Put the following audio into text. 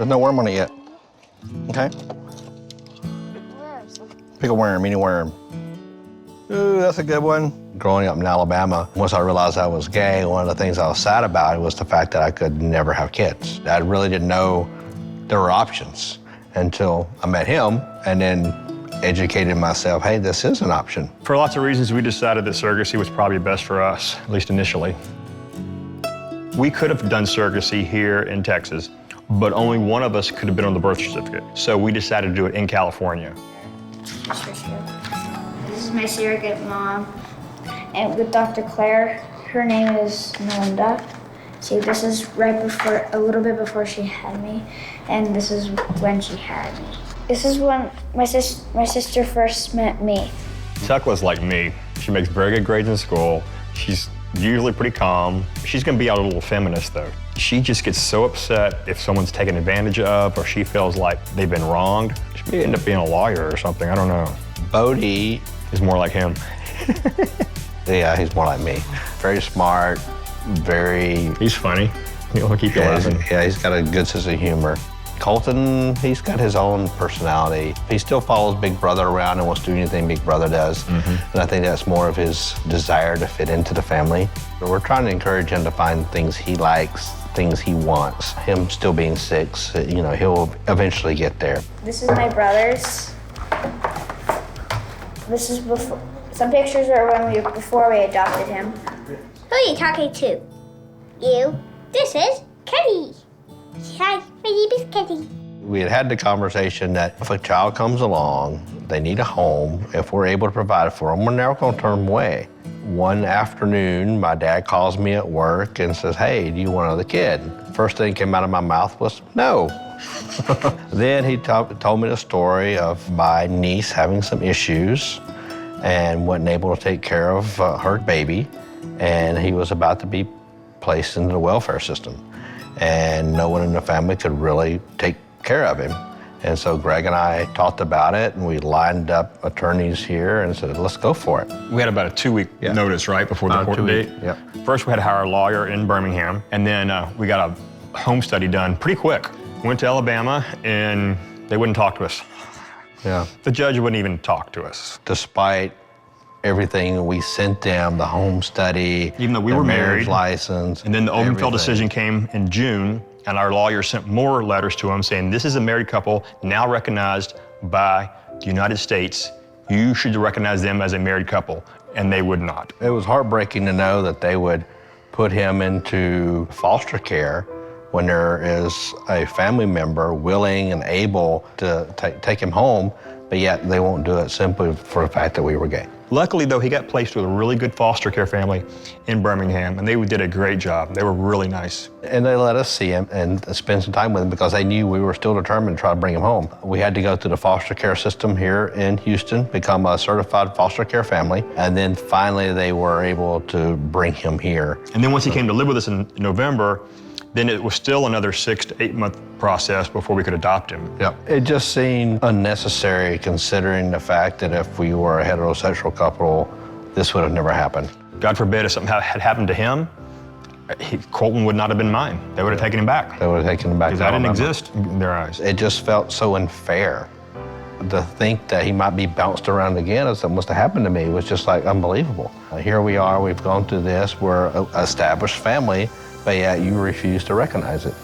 There's no worm on it yet. Okay? Pick a worm, any worm. Ooh, that's a good one. Growing up in Alabama, once I realized I was gay, one of the things I was sad about was the fact that I could never have kids. I really didn't know there were options until I met him and then educated myself, hey, this is an option. For lots of reasons, we decided that surrogacy was probably best for us, at least initially. We could have done surrogacy here in Texas, but only one of us could have been on the birth certificate. So we decided to do it in California. This is my surrogate mom. And with Dr. Claire, her name is Melinda. See, this is right before, a little bit before she had me, and this is when she had me. This is when my sister first met me. Tekla's like me. She makes very good grades in school. She's usually pretty calm. She's gonna be a little feminist though. She just gets so upset if someone's taken advantage of or she feels like they've been wronged. She may end up being a lawyer or something, I don't know. Bodie is more like him. Yeah, he's more like me. Very smart, very... He's funny. He'll keep you laughing. Yeah, he's got a good sense of humor. Colton, he's got his own personality. He still follows Big Brother around and wants to do anything Big Brother does. And I think that's more of his desire to fit into the family. But we're trying to encourage him to find things he likes, things he wants. Him still being 6, you know, he'll eventually get there. This is my brother's. This is before. Some pictures are before we adopted him. Who are you talking to? You. This is Kenny. Hi, my name is Kenny. We had the conversation that if a child comes along, they need a home. If we're able to provide for them, we're never going to turn them away. One afternoon, my dad calls me at work and says, hey, do you want another kid? First thing came out of my mouth was, no. Then he told me the story of my niece having some issues and wasn't able to take care of her baby, and he was about to be placed into the welfare system. And no one in the family could really take care of him. And so Greg and I talked about it, and we lined up attorneys here and said, let's go for it. We had about a 2-week notice, right, before the court date? Yep. First, we had to hire a lawyer in Birmingham, and then we got a home study done pretty quick. Went to Alabama, and they wouldn't talk to us. Yeah. The judge wouldn't even talk to us. Despite everything we sent them, the home study, even though we were married, license, and then the Obenfeld decision came in June, and our lawyer sent more letters to them saying, this is a married couple now recognized by the United States. You should recognize them as a married couple, and they would not. It was heartbreaking to know that they would put him into foster care when there is a family member willing and able to take him home, but yet they won't do it simply for the fact that we were gay. Luckily, though, he got placed with a really good foster care family in Birmingham, and they did a great job. They were really nice. And they let us see him and spend some time with him because they knew we were still determined to try to bring him home. We had to go through the foster care system here in Houston, become a certified foster care family, and then finally they were able to bring him here. And then once he came to live with us in November, then it was still another 6 to 8 month process before we could adopt him. Yep. It just seemed unnecessary considering the fact that if we were a heterosexual couple, this would have never happened. God forbid if something had happened to him, Colton would not have been mine. They would have taken him back. They would have taken him back. Because I didn't exist in their eyes. It just felt so unfair. To think that he might be bounced around again as something must have happened to me was just like unbelievable. Here we are, we've gone through this, we're an established family, but yet you refuse to recognize it.